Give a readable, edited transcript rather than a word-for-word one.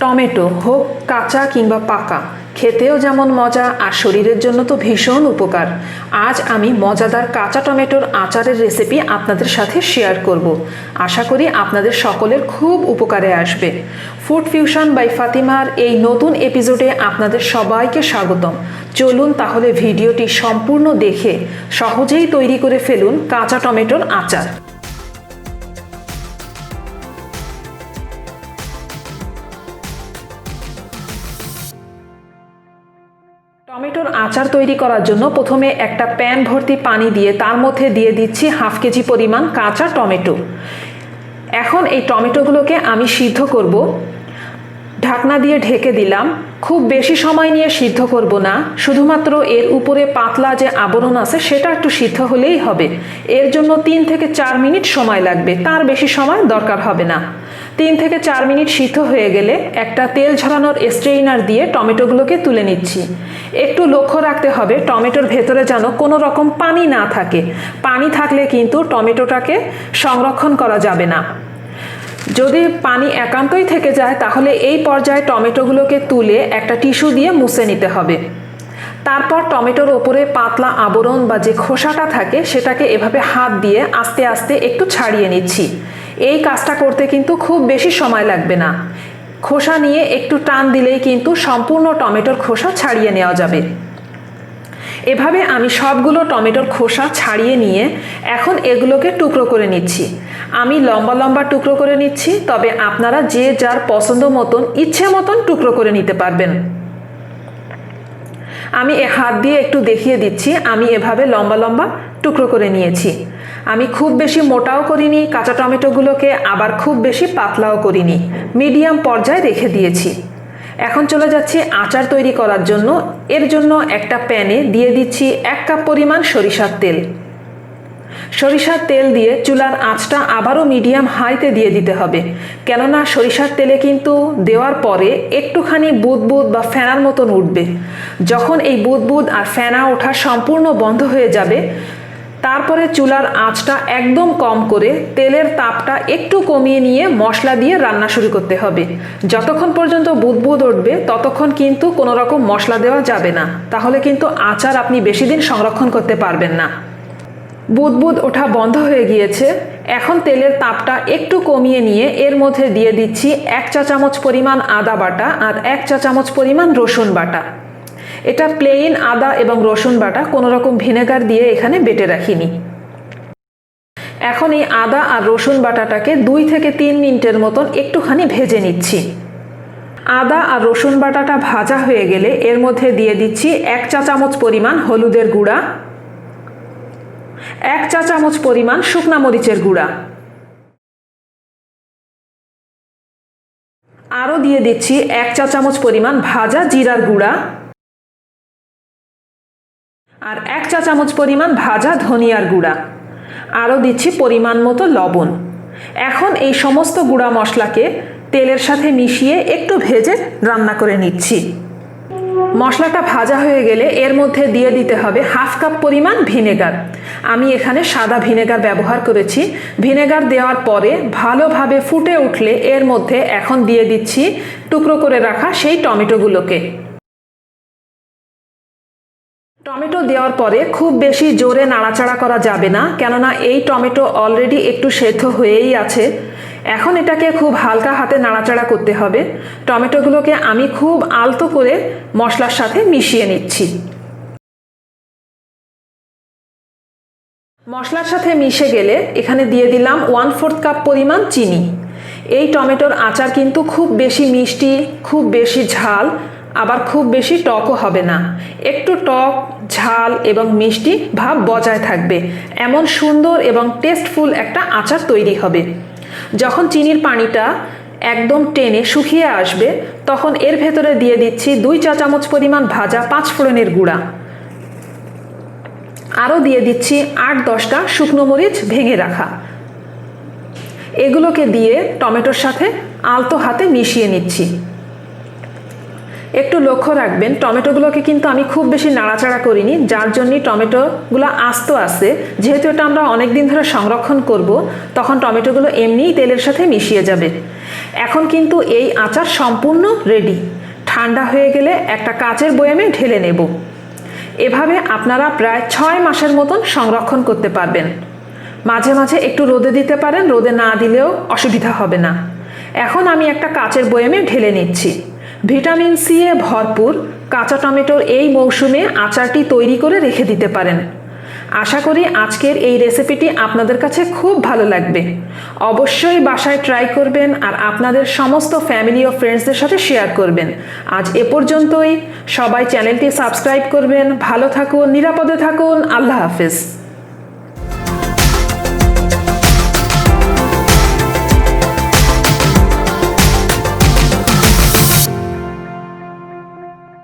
Tomato হোক কাঁচা কিংবা পাকা খেতেও যেমন মজা আর শরীরের জন্য তো ভীষণ উপকার। আজ আমি মজাদার কাঁচা টমেটোর আচারের রেসিপি আপনাদের সাথে শেয়ার করব। আশা করি আপনাদের সকলের খুব উপকারে আসবে। ফুড ফিউশন বাই ফাতিমার এই নতুন এপিসোডে আপনাদের সবাইকে স্বাগতম। চলুন তাহলে ভিডিওটি সম্পূর্ণ দেখে সহজেই তৈরি করে ফেলুন কাঁচা টমেটোর আচার। টমেটোর আচার তৈরি করার জন্য প্রথমে একটা প্যান ভর্তি পানি দিয়ে তার মধ্যে দিয়ে দিচ্ছি হাফ কেজি পরিমাণ কাঁচা টমেটো। এখন এই টমেটোগুলোকে আমি সিদ্ধ করব। ঢাকনা দিয়ে ঢেকে দিলাম। খুব বেশি সময় নিয়ে সিদ্ধ করব না, শুধুমাত্র এর উপরে পাতলা যে আবরণ আছে সেটা একটু সিদ্ধ হলেই হবে। এর জন্য 3 থেকে 4 মিনিট সময় লাগবে, তার বেশি সময় দরকার হবে না। 3 থেকে 4 মিনিট সিদ্ধ হয়ে গেলে একটা তেল ঝরানোর স্ট্রেইনার দিয়ে টমেটোগুলোকে তুলে নিচ্ছি। একটু লক্ষ্য রাখতে হবে টমেটোর ভেতরে যেন কোনো রকম পানি না থাকে। পানি থাকলে কিন্তু টমেটোটাকে সংরক্ষণ করা যাবে না। যদি পানি একান্তই থেকে যায় তাহলে এই পর্যায়ে টমেটোগুলোকে তুলে একটা টিস্যু দিয়ে মুছে নিতে হবে। তারপর টমেটোর ওপরে পাতলা আবরণ বা যে খোসাটা থাকে সেটাকে এভাবে হাত দিয়ে আস্তে আস্তে একটু ছাড়িয়ে নিচ্ছি। এই কাজটা করতে কিন্তু খুব বেশি সময় লাগবে না। খোসা নিয়ে একটু টান দিলেই কিন্তু সম্পূর্ণ টমেটোর খোসা ছাড়িয়ে নেওয়া যাবে। এভাবে আমি সবগুলো টমেটোর খোসা ছাড়িয়ে নিয়ে এখন এগুলোকে টুকরো করে নিচ্ছি। আমি লম্বা লম্বা টুকরো করে নিচ্ছি, তবে আপনারা যে যার পছন্দ মতন ইচ্ছে মতন টুকরো করে নিতে পারবেন। আমি হাত দিয়ে একটু দেখিয়ে দিচ্ছি, আমি এভাবে লম্বা লম্বা টুকরো করে নিয়েছি। আমি খুব বেশি মোটাও করিনি কাঁচা টমেটোগুলোকে, আবার খুব বেশি পাতলাও করিনি, মিডিয়াম পর্যায়ে রেখে দিয়েছি। এখন চলে যাচ্ছি আচার তৈরি করার জন্য। এর জন্য একটা প্যানে দিয়ে দিচ্ছি 1 কাপ পরিমাণ সরিষার তেল। সরিষার তেল দিয়ে চুলার আঁচটা আবারও মিডিয়াম হাইতে দিয়ে দিতে হবে, কেননা সরিষার তেলে কিন্তু দেওয়ার পরে একটুখানি বুদবুদ বা ফেনার মতন উঠবে। যখন এই বুদবুদ আর ফেনা ওঠা সম্পূর্ণ বন্ধ হয়ে যাবে, তারপরে চুলার আঁচটা একদম কম করে তেলের তাপটা একটু কমিয়ে নিয়ে মশলা দিয়ে রান্না শুরু করতে হবে। যতক্ষণ পর্যন্ত বুদবুদ উঠবে ততক্ষণ কিন্তু কোনো রকম মশলা দেওয়া যাবে না, তাহলে কিন্তু আচার আপনি বেশি দিন সংরক্ষণ করতে পারবেন না। বুদবুদ ওঠা বন্ধ হয়ে গিয়েছে। এখন তেলের তাপটা একটু কমিয়ে নিয়ে এর মধ্যে দিয়ে দিচ্ছি 1 চা চামচ পরিমাণ আদা বাটা আর 1 চা চামচ পরিমাণ রসুন বাটা। এটা প্লেন আদা এবং রসুন বাটা, কোনো রকম ভিনেগার দিয়ে এখানে বেটে রাখিনি। এখন এই আদা আর রসুন বাটাটাকে 2 থেকে 3 মিনিটের মতন একটুখানি ভেজে নিচ্ছি। আদা আর রসুন বাটাটা ভাজা হয়ে গেলে এর মধ্যে দিয়ে দিচ্ছি 1 চা চামচ পরিমাণ হলুদের গুঁড়া, 1 চা চামচ পরিমাণ শুকনা মরিচের গুঁড়া, আরও দিয়ে দিচ্ছি 1 চা চামচ পরিমাণ ভাজা জিরার গুঁড়া আর 1 চা চামচ পরিমাণ ভাজা ধনিয়ার গুঁড়া, আরও দিচ্ছি পরিমাণ মতো লবণ। এখন এই সমস্ত গুঁড়া মশলাকে তেলের সাথে মিশিয়ে একটু ভেজে রান্না করে নিচ্ছি। মশলাটা ভাজা হয়ে গেলে এর মধ্যে দিয়ে দিতে হবে হাফ কাপ পরিমাণ ভিনেগার। আমি এখানে সাদা ভিনেগার ব্যবহার করেছি। ভিনেগার দেওয়ার পরে ভালোভাবে ফুটে উঠলে এর মধ্যে এখন দিয়ে দিচ্ছি টুকরো করে রাখা সেই টমেটোগুলোকে। টমেটো দেওয়ার পরে খুব বেশি জোরে নাড়াচাড়া করা যাবে না, কেননা এই টমেটো অলরেডি একটু সেদ্ধ হয়েই আছে। এখন এটাকে খুব হালকা হাতে নাড়াচাড়া করতে হবে। টমেটোগুলোকে আমি খুব আলতো করে মশলার সাথে মিশিয়ে নিচ্ছি। মশলার সাথে মিশে গেলে এখানে দিয়ে দিলাম 1/4 কাপ পরিমাণ চিনি। এই টমেটোর আচার কিন্তু খুব বেশি মিষ্টি, খুব বেশি ঝাল, আবার খুব বেশি টকও হবে না। একটু টক, ঝাল এবং মিষ্টি ভাব বজায় থাকবে, এমন সুন্দর এবং টেস্টফুল একটা আচার তৈরি হবে। যখন চিনির পানিটা একদম টেনে শুকিয়ে আসবে তখন এর ভেতরে দিয়ে দিচ্ছি 2 চা চামচ পরিমাণ ভাজা 5 ফোড়নের গুঁড়া, আরও দিয়ে দিচ্ছি 8-10টা শুকনো মরিচ ভেঙে রাখা। এগুলোকে দিয়ে টমেটোর সাথে আলতো হাতে মিশিয়ে নিচ্ছি। একটু লক্ষ্য রাখবেন টমেটোগুলোকে কিন্তু আমি খুব বেশি নাড়াচাড়া করিনি, যার জন্যই টমেটোগুলো আস্ত আছে। যেহেতু এটা আমরা অনেক দিন ধরে সংরক্ষণ করব, তখন টমেটোগুলো এমনিই তেলের সাথে মিশিয়ে যাবে। এখন কিন্তু এই আচার সম্পূর্ণ রেডি। ঠান্ডা হয়ে গেলে একটা কাচের বয়ামে ঢেলে নেব। এভাবে আপনারা প্রায় 6 মাসের মতন সংরক্ষণ করতে পারবেন। মাঝে মাঝে একটু রোদে দিতে পারেন, রোদে না দিলেও অসুবিধা হবে না। এখন আমি একটা কাচের বয়ামে ঢেলে নিচ্ছি। ভিটামিন সি এ ভরপুর কাঁচা টমেটোর এই মৌসুমে আচারটি তৈরি করে রেখে দিতে পারেন। আশা করি আজকের এই রেসিপিটি আপনাদের কাছে খুব ভালো লাগবে। অবশ্যই বাসায় ট্রাই করবেন আর আপনাদের সমস্ত ফ্যামিলি ও ফ্রেন্ডসদের সাথে শেয়ার করবেন। আজ এ পর্যন্তই। সবাই চ্যানেলটি সাবস্ক্রাইব করবেন। ভালো থাকুন, নিরাপদে থাকুন। আল্লাহ হাফেজ।